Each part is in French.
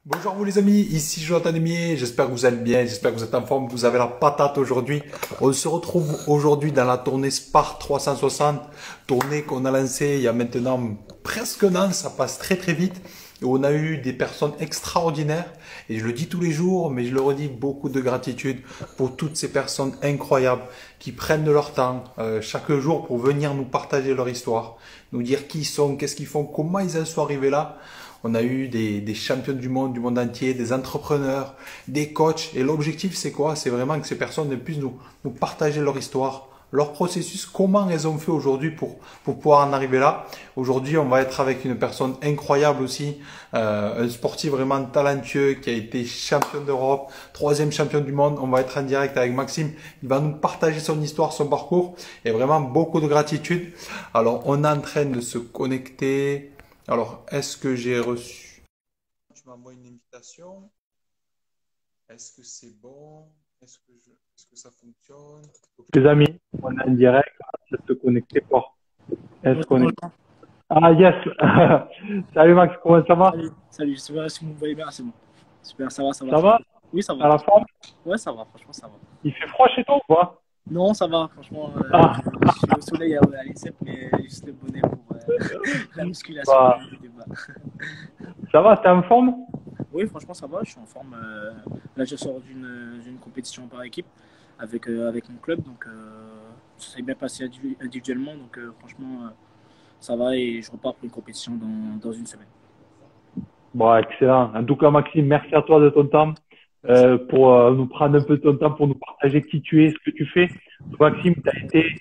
Bonjour vous les amis, ici Jonathan Demier, j'espère que vous allez bien, j'espère que vous êtes en forme, que vous avez la patate aujourd'hui. On se retrouve aujourd'hui dans la tournée Spar 360, tournée qu'on a lancée il y a maintenant presque un an, ça passe très très vite. Et on a eu des personnes extraordinaires, et je le dis tous les jours, mais je le redis, beaucoup de gratitude pour toutes ces personnes incroyables qui prennent de leur temps chaque jour pour venir nous partager leur histoire, nous dire qui ils sont, qu'est-ce qu'ils font, comment ils en sont arrivés là. On a eu des champions du monde entier, des entrepreneurs, des coachs. Et l'objectif, c'est quoi? C'est vraiment que ces personnes puissent nous partager leur histoire, leur processus, comment elles ont fait aujourd'hui pour pouvoir en arriver là. Aujourd'hui, on va être avec une personne incroyable aussi, un sportif vraiment talentueux qui a été champion d'Europe, troisième champion du monde. On va être en direct avec Maxime. Il va nous partager son histoire, son parcours et vraiment beaucoup de gratitude. Alors, on est en train de se connecter. Alors, est-ce que j'ai reçu? Tu m'envoies une invitation. Est-ce que c'est bon? Est-ce que ça fonctionne? Les amis, on est en direct, on va se connecter fort. Bonjour, Est-ce qu'on est... bonjour. Ah yes. Salut Max, comment ça va? Salut, super, si vous me voyez bien, c'est bon. Super, ça va, ça va. Ça va? Oui, ça va. T'as la forme? Ouais, ça va, franchement, ça va. Il fait froid chez toi ou pas? Non, ça va, franchement. Ah, Je suis au soleil à l'INSEP, mais juste le bonnet pour la musculation. bah, du débat. ça va, t'es en forme? Oui, franchement, ça va, je suis en forme. Là, je sors d'une compétition par équipe avec mon club, donc ça s'est bien passé individuellement, donc franchement, ça va et je repars pour une compétition dans une semaine. Bon, excellent. En tout cas, Maxime, merci à toi de ton temps pour nous prendre un peu de ton temps pour nous partager qui tu es, ce que tu fais. Donc, Maxime, tu as été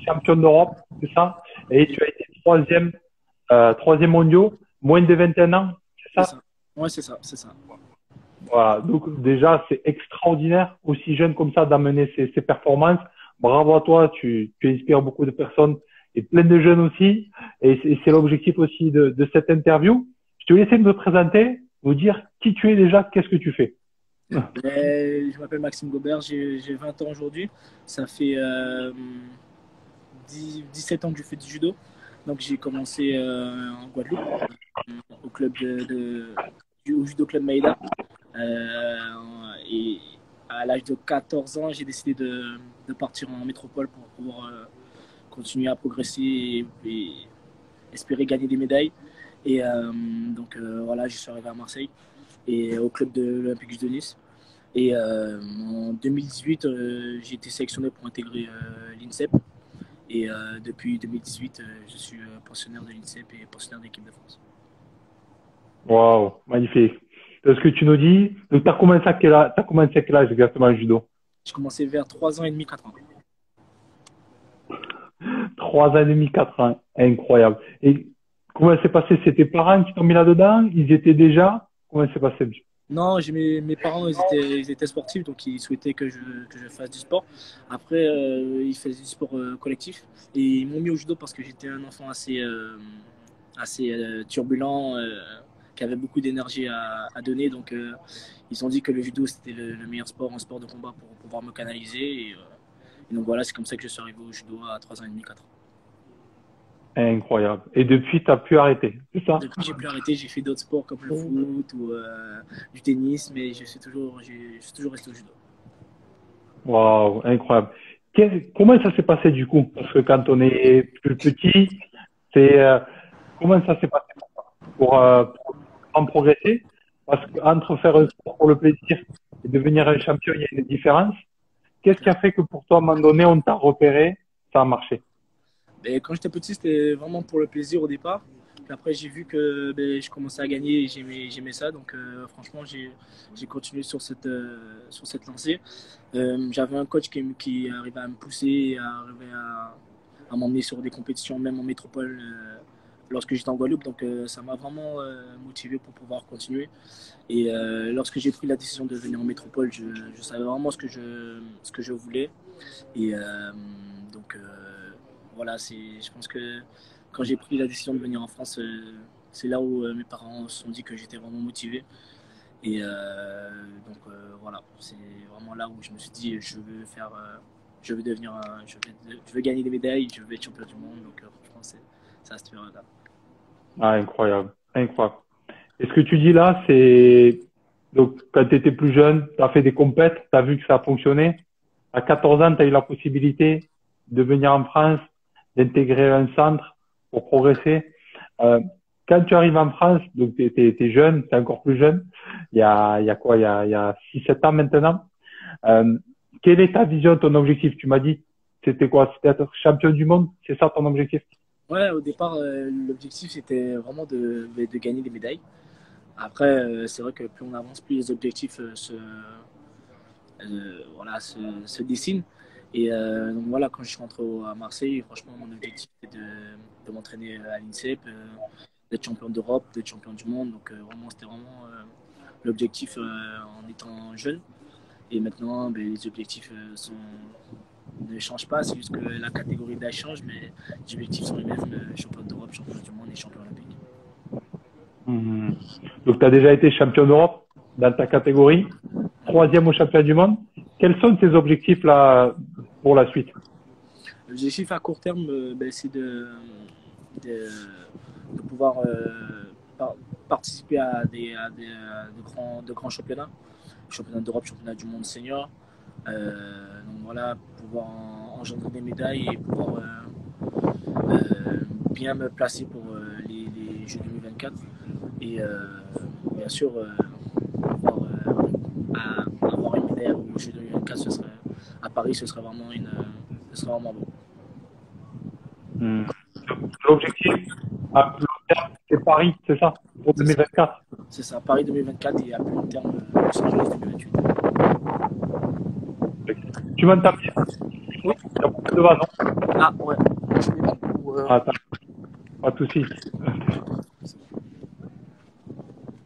champion d'Europe, c'est ça? Et tu as été troisième mondial, moins de 21 ans, c'est C'est ça? ça. Ouais, c'est ça, c'est ça. Voilà, donc déjà, c'est extraordinaire, aussi jeune comme ça, d'amener ces performances. Bravo à toi, tu inspires beaucoup de personnes et plein de jeunes aussi. Et c'est l'objectif aussi de cette interview. Je te laisse me présenter, nous dire qui tu es déjà, qu'est-ce que tu fais. Je m'appelle Maxime Gobert, j'ai 20 ans aujourd'hui. Ça fait 17 ans que je fais du judo. Donc j'ai commencé en Guadeloupe, au club au judo club Maïda. Et à l'âge de 14 ans, j'ai décidé de partir en métropole pour pouvoir continuer à progresser et espérer gagner des médailles. Et voilà, je suis arrivé à Marseille et au club de l'Olympique de Nice. Et en 2018, j'ai été sélectionné pour intégrer l'INSEP. Et depuis 2018, je suis pensionnaire de l'INSEP et pensionnaire de l'équipe de France. Waouh, magnifique. De ce que tu nous dis, donc tu as commencé à quel âge exactement le judo? J'ai commencé vers 3 ans et demi, 4 ans. 3 ans et demi, 4 ans. Incroyable. Et comment s'est passé? C'est tes parents qui t'ont mis là-dedans? Ils étaient déjà? Comment s'est passé? Non, mes parents, ils étaient sportifs, donc ils souhaitaient que je fasse du sport. Après, ils faisaient du sport collectif. Et ils m'ont mis au judo parce que j'étais un enfant assez turbulent, qui avait beaucoup d'énergie à donner. Donc, ils ont dit que le judo, c'était le meilleur sport, un sport de combat pour pouvoir me canaliser. Et donc, voilà, c'est comme ça que je suis arrivé au judo à 3 ans et demi, 4 ans. Incroyable. Et depuis, tu as pu arrêter, c'est ça? Depuis, j'ai pu arrêter. J'ai fait d'autres sports comme le foot ou du tennis, mais je suis toujours resté au judo. Waouh, incroyable. Comment ça s'est passé du coup? Parce que quand on est plus petit, c'est comment ça s'est passé pour en progresser? Parce qu'entre faire un sport pour le plaisir et devenir un champion, il y a une différence. Qu'est-ce qui a fait que pour toi, à un moment donné, on t'a repéré, ça a marché? Mais quand j'étais petit, c'était vraiment pour le plaisir au départ. Puis après, j'ai vu que je commençais à gagner et j'aimais ça. Donc, franchement, j'ai continué sur cette lancée. J'avais un coach qui arrivait à me pousser, à m'emmener sur des compétitions, même en métropole, lorsque j'étais en Guadeloupe. Donc, ça m'a vraiment motivé pour pouvoir continuer. Et lorsque j'ai pris la décision de venir en métropole, je savais vraiment ce que je voulais. Et donc, voilà, je pense que quand j'ai pris la décision de venir en France, c'est là où mes parents se sont dit que j'étais vraiment motivé. Et voilà, c'est vraiment là où je me suis dit, je veux devenir, je veux gagner des médailles, je veux être champion du monde. Donc franchement, c'est à cette période-là. Ah, incroyable, incroyable. Et ce que tu dis là, c'est Donc, quand tu étais plus jeune, tu as fait des compètes, tu as vu que ça a fonctionné. À 14 ans, tu as eu la possibilité de venir en France, d'intégrer un centre pour progresser. Euh, Quand tu arrives en France, donc tu es jeune, tu es encore plus jeune, il y a quoi, il y a 6-7 ans maintenant. Euh, Quelle est ta vision, ton objectif? Tu m'as dit, c'était quoi? C'était être champion du monde? C'est ça ton objectif? Ouais, au départ, l'objectif c'était vraiment de gagner des médailles. Après, c'est vrai que plus on avance, plus les objectifs voilà, se dessinent. Et donc voilà, quand je rentre à Marseille, franchement, mon objectif est de m'entraîner à l'INSEP, d'être champion d'Europe, d'être champion du monde. Donc vraiment, c'était vraiment l'objectif en étant jeune. Et maintenant, ben, les objectifs ne changent pas, c'est juste que la catégorie d'âge change, mais les objectifs sont les mêmes, champion d'Europe, champion du monde et champion olympique. Mhm. Donc, tu as déjà été champion d'Europe dans ta catégorie, troisième au championnat du monde. Quels sont tes objectifs là pour la suite? L'objectif à court terme, ben, c'est de, de pouvoir par- participer de grands championnats, championnat d'Europe, championnat du monde senior. Donc voilà, pouvoir engendrer des médailles et pouvoir bien me placer pour les Jeux 2024. Et bien sûr, pouvoir avoir une médaille aux Jeux 2024, à Paris, ce serait vraiment beau. Hmm. L'objectif à plus long terme, c'est Paris, c'est ça, pour 2024. C'est ça, Paris 2024 et à plus long terme, Los Angeles 2028. Tu m'entends bien? Oui. Il y a beaucoup de vent, non? Ah ouais. Ah, pas de souci.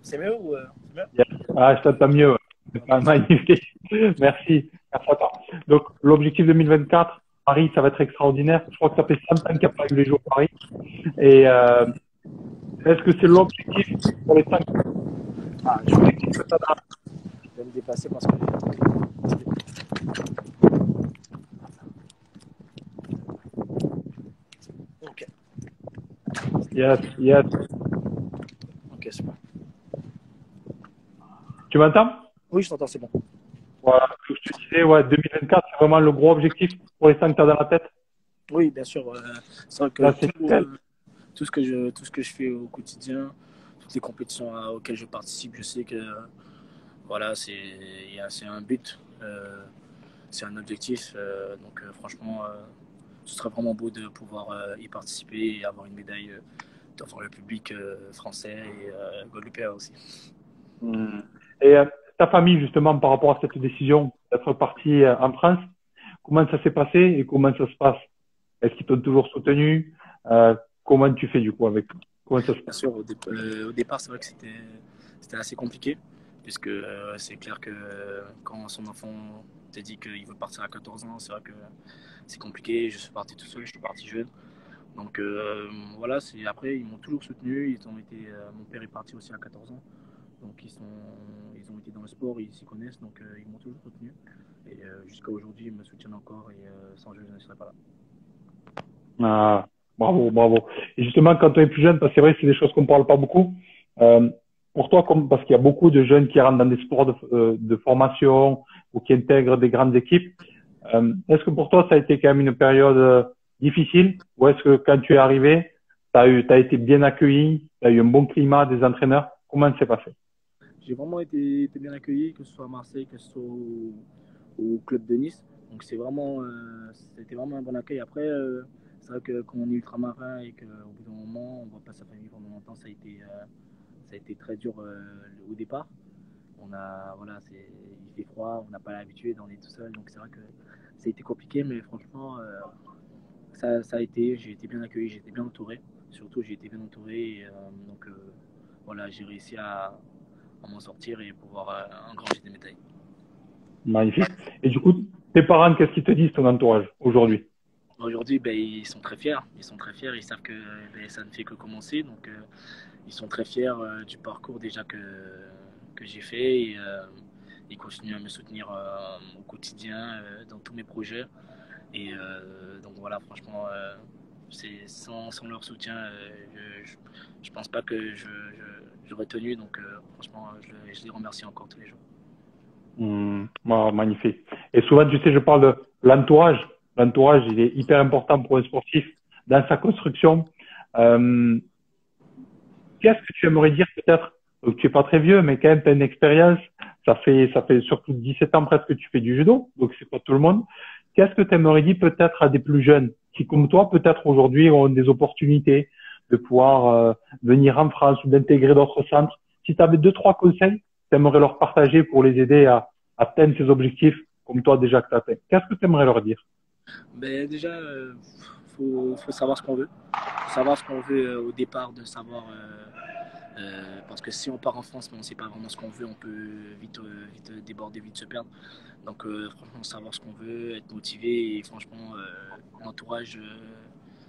C'est mieux ou c'est mieux? Yes. Ah, je t'entends mieux. Ouais. C'est pas magnifique. Merci. Merci à toi. Donc, l'objectif 2024, Paris, ça va être extraordinaire. Je crois que ça fait 100 ans qu'il n'y a pas eu les Jours Paris. Et est-ce que c'est l'objectif pour les 5 Ah, je vais me déplacer parce que. Ok, Yes, yes. ok, super. Tu m'entends? Oui, je t'entends, c'est bon. Voilà. Je te disais, ouais, 2024, c'est vraiment le gros objectif pour les 5 que tu as dans la tête. Oui, bien sûr. C'est vrai que Là, c'est nickel. tout ce que je fais au quotidien, toutes les compétitions auxquelles je participe, je sais que voilà, c'est un but, c'est un objectif. Donc franchement, ce serait vraiment beau de pouvoir y participer et avoir une médaille devant le public français et guadeloupéen aussi. Hmm. Et ta famille, justement, par rapport à cette décision d'être parti en France, comment ça s'est passé et comment ça se passe? Est-ce qu'ils t'ont toujours soutenu? Comment tu fais du coup avec? Comment ça se Bien passe? sûr, au départ, c'est vrai que c'était assez compliqué, puisque c'est clair que quand son enfant te dit qu'il veut partir à 14 ans, c'est vrai que c'est compliqué. Je suis parti tout seul, je suis parti jeune. Donc voilà, après, ils m'ont toujours soutenu. Mon père est parti aussi à 14 ans. Donc ils ont été dans le sport, ils s'y connaissent, donc ils m'ont toujours soutenu. Et jusqu'à aujourd'hui, ils me soutiennent encore et sans eux, je ne serais pas là. Ah, bravo, bravo. Et justement, quand on est plus jeune, parce que c'est vrai que c'est des choses qu'on ne parle pas beaucoup. Euh, pour toi, parce qu'il y a beaucoup de jeunes qui rentrent dans des sports de formation ou qui intègrent des grandes équipes, est-ce que pour toi, ça a été quand même une période difficile ou est-ce que quand tu es arrivé, t'as été bien accueilli, tu as eu un bon climat des entraîneurs? Comment ça s'est passé? J'ai vraiment été bien accueilli, que ce soit à Marseille, que ce soit au club de Nice. Donc c'était vraiment un bon accueil. Après, c'est vrai que quand on est ultramarin et qu'au bout d'un moment, on ne voit pas sa famille pendant longtemps, ça a été très dur au départ. Voilà, il fait froid, on n'a pas l'habitude, on est tout seul. Donc c'est vrai que ça a été compliqué, mais franchement, j'ai été bien accueilli, j'ai été bien entouré. Surtout, j'ai été bien entouré. Et, donc voilà, j'ai réussi à m'en sortir et pouvoir engranger des médailles. Magnifique. Et du coup, tes parents, qu'est-ce qu'ils te disent, ton entourage, aujourd'hui? Aujourd'hui, ben, ils sont très fiers. Ils sont très fiers. Ils savent que ben, ça ne fait que commencer. Donc, ils sont très fiers du parcours déjà que j'ai fait. Et, ils continuent à me soutenir au quotidien dans tous mes projets. Et donc voilà, franchement, Sans leur soutien, je pense pas que j'aurais tenu. Donc, franchement, je les remercie encore tous les jours. Magnifique. Et souvent, tu sais, je parle de l'entourage. L'entourage, il est hyper important pour un sportif dans sa construction. Euh, Qu'est-ce que tu aimerais dire peut-être, donc tu es pas très vieux, mais quand même tu as une expérience, ça fait surtout 17 ans presque que tu fais du judo, donc c'est pas tout le monde. Qu'est-ce que tu aimerais dire peut-être à des plus jeunes qui, comme toi, peut-être aujourd'hui ont des opportunités de pouvoir venir en France ou d'intégrer d'autres centres. Si tu avais deux, trois conseils, tu aimerais leur partager pour les aider à atteindre ces objectifs comme toi déjà que tu atteins. Qu'est-ce que tu aimerais leur dire? Ben, déjà, faut savoir ce qu'on veut. Faut savoir ce qu'on veut au départ, de savoir. Parce que si on part en France, mais on ne sait pas vraiment ce qu'on veut, on peut vite déborder, vite se perdre. Donc, franchement, savoir ce qu'on veut, être motivé et franchement, l'entourage,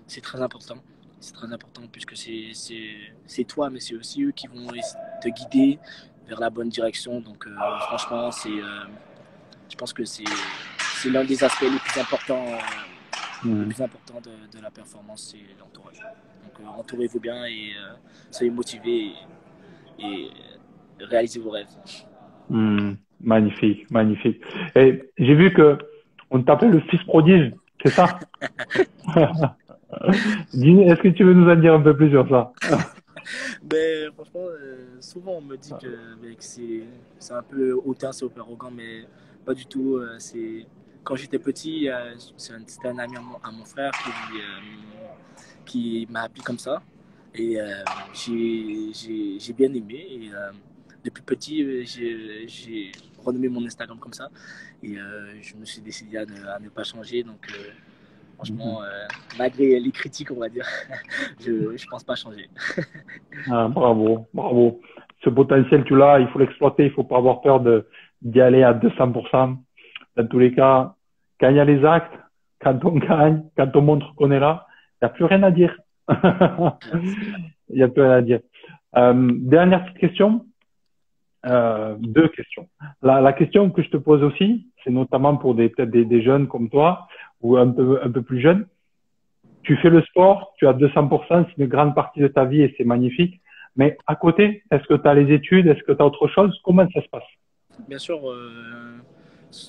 c'est très important. C'est très important puisque c'est toi, mais c'est aussi eux qui vont te guider vers la bonne direction. Donc, franchement, je pense que c'est l'un des aspects les Hmm. plus importants de la performance, c'est l'entourage. Donc, entourez-vous bien et soyez motivés et réalisez vos rêves. Magnifique, magnifique. Et j'ai vu que on t'appelle le fils prodige, c'est ça? Est-ce que tu veux nous en dire un peu plus sur ça? Ben, franchement, souvent on me dit que c'est un peu hautain, c'est un peu arrogant, mais pas du tout. Quand j'étais petit, c'était un ami à mon frère qui m'a appelé comme ça. Et j'ai bien aimé. Et depuis petit, j'ai renommé mon Instagram comme ça. Et je me suis décidé à ne pas changer. Donc, Mhm. franchement, malgré les critiques, on va dire, je ne pense pas changer. Ah, bravo, bravo. Ce potentiel, tu l'as, il faut l'exploiter, il faut pas avoir peur d'y aller à 200%. Dans tous les cas, quand il y a les actes, quand on gagne, quand on montre qu'on est là, il n'y a plus rien à dire. Il n'y a plus rien à dire. Dernière petite question. Deux questions. La question que je te pose aussi, c'est notamment pour peut-être des jeunes comme toi ou un peu plus jeunes. Tu fais le sport, tu as 200%, c'est une grande partie de ta vie et c'est magnifique. Mais à côté, est-ce que tu as les études? Est-ce que tu as autre chose? Comment ça se passe? Bien sûr,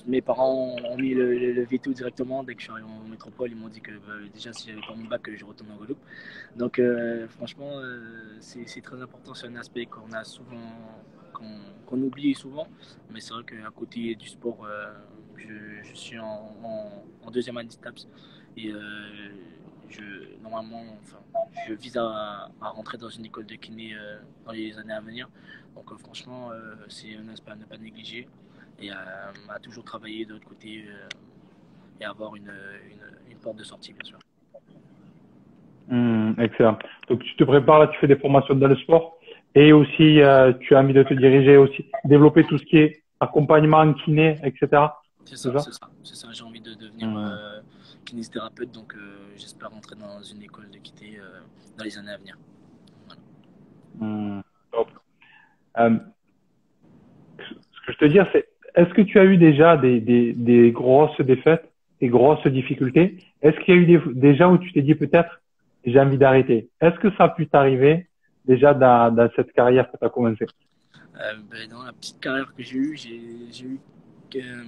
mes parents ont mis le veto directement dès que je suis arrivé en métropole. Ils m'ont dit que déjà, si j'avais pas mon bac, que je retourne en Guadeloupe. Donc, franchement, c'est très important. C'est un aspect qu'on a souvent, qu'on oublie souvent. Mais c'est vrai qu'à côté du sport, je suis en deuxième année de STAPS. Et normalement, enfin, je vise à rentrer dans une école de kiné dans les années à venir. Donc, franchement, c'est un aspect à ne pas négliger et à toujours travailler de l'autre côté et avoir une porte de sortie, bien sûr. Excellent. Donc tu te prépares là, tu fais des formations dans le sport et aussi tu as envie de te diriger aussi, développer tout ce qui est accompagnement, kiné, etc. C'est C'est ça, ça? c'est ça, c'est ça. J'ai envie de devenir Hum, kinésithérapeute, donc j'espère rentrer dans une école de kiné dans les années à venir. Voilà. Top. Euh, Ce que je te dire, c'est est-ce que tu as eu déjà des grosses défaites, des grosses difficultés? Est-ce qu'il y a eu déjà où tu t'es dit peut-être j'ai envie d'arrêter? Est-ce que ça a pu t'arriver déjà dans cette carrière que tu as commencé? Ben, dans la petite carrière que j'ai eu euh,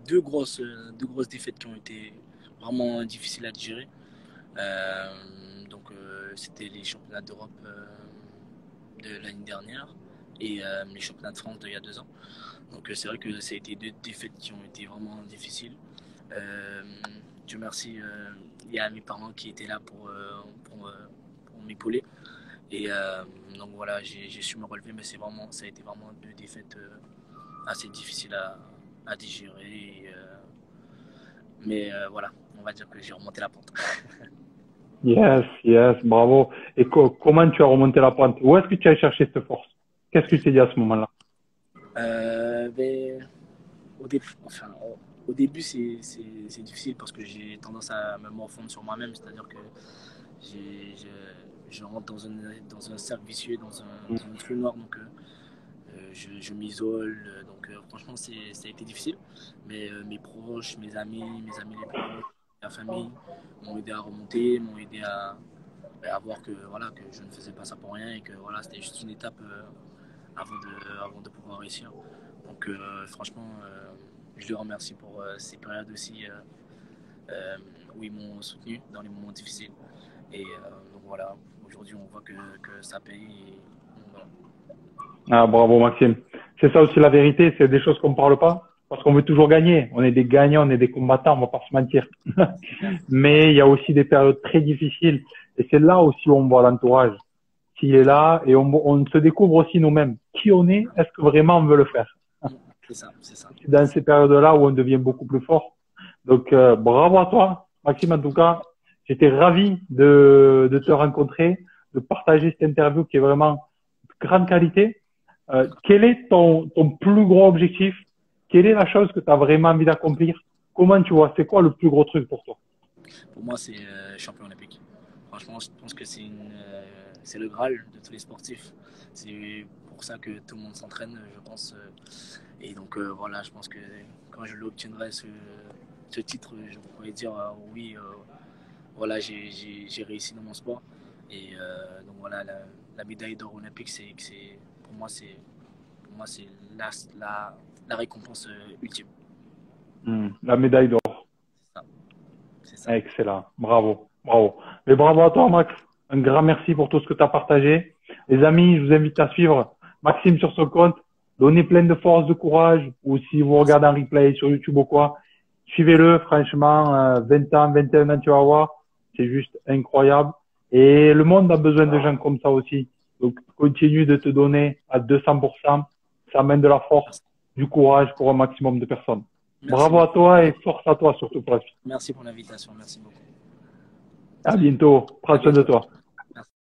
deux grosses défaites qui ont été vraiment difficiles à digérer. Donc, c'était les championnats d'Europe de l'année dernière et les championnats de France d'il y a 2 ans. Donc, c'est vrai que ça a été deux défaites qui ont été vraiment difficiles. Euh, Dieu merci, il y a mes parents qui étaient là pour m'épauler. Et donc voilà, j'ai su me relever, mais ça a été vraiment deux défaites assez difficiles à digérer. Mais voilà, on va dire que j'ai remonté la pente. Yes, yes, bravo. Et comment tu as remonté la pente? Où est-ce que tu as cherché cette force? Qu'est-ce que tu t'es dit à ce moment-là? Mais enfin, au début, c'est difficile parce que j'ai tendance à me morfondre sur moi-même, c'est-à-dire que j'ai- je, je rentre dans un cercle vicieux, dans un trou noir, donc je m'isole. Donc franchement, ça a été difficile. Mais mes proches, mes amis les plus proches, la famille, m'ont aidé à remonter, m'ont aidé à voir que, voilà, que je ne faisais pas ça pour rien et que voilà, c'était juste une étape avant de pouvoir réussir. Donc franchement, je les remercie pour ces périodes aussi où ils m'ont soutenu dans les moments difficiles. Et donc voilà, aujourd'hui on voit que ça paye. Et, donc, voilà. Ah, bravo Maxime. C'est ça aussi la vérité, c'est des choses qu'on ne parle pas parce qu'on veut toujours gagner. On est des gagnants, on est des combattants, on va pas se mentir. Mais il y a aussi des périodes très difficiles et c'est là aussi où on voit l'entourage. S'il est là et on se découvre aussi nous-mêmes. Qui on est, est-ce que vraiment on veut le faire? C'est ça, c'est ça. C'est dans ces périodes-là où on devient beaucoup plus fort. Donc bravo à toi Maxime, en tout cas. J'étais ravi de te rencontrer, de partager cette interview qui est vraiment de grande qualité. Quel est ton plus gros objectif? Quelle est la chose que tu as vraiment envie d'accomplir? Comment tu vois? C'est quoi le plus gros truc pour toi? Pour moi, c'est champion olympique. Franchement, je pense que c'est le Graal de tous les sportifs. C'est pour ça que tout le monde s'entraîne, je pense. Et donc voilà, je pense que quand je l'obtiendrai, ce titre, je pourrais dire oui, voilà, j'ai réussi dans mon sport. Et donc voilà, la médaille d'or olympique, pour moi, c'est la récompense ultime. La médaille d'or. C'est ça. Excellent. Bravo. Bravo. Mais bravo à toi, Max. Un grand merci pour tout ce que tu as partagé. Les amis, je vous invite à suivre Maxime sur son compte. Donnez plein de force, de courage. Ou si vous regardez en replay sur YouTube ou quoi, suivez-le. Franchement, 20 ans, 21 ans, tu vas voir. C'est juste incroyable. Et le monde a besoin de gens comme ça aussi. Donc, continue de te donner à 200%. Ça amène de la force, du courage pour un maximum de personnes. Merci Bravo à toi et force à toi surtout pour la suite. Merci pour l'invitation. Merci beaucoup. À bientôt. Prends soin de toi.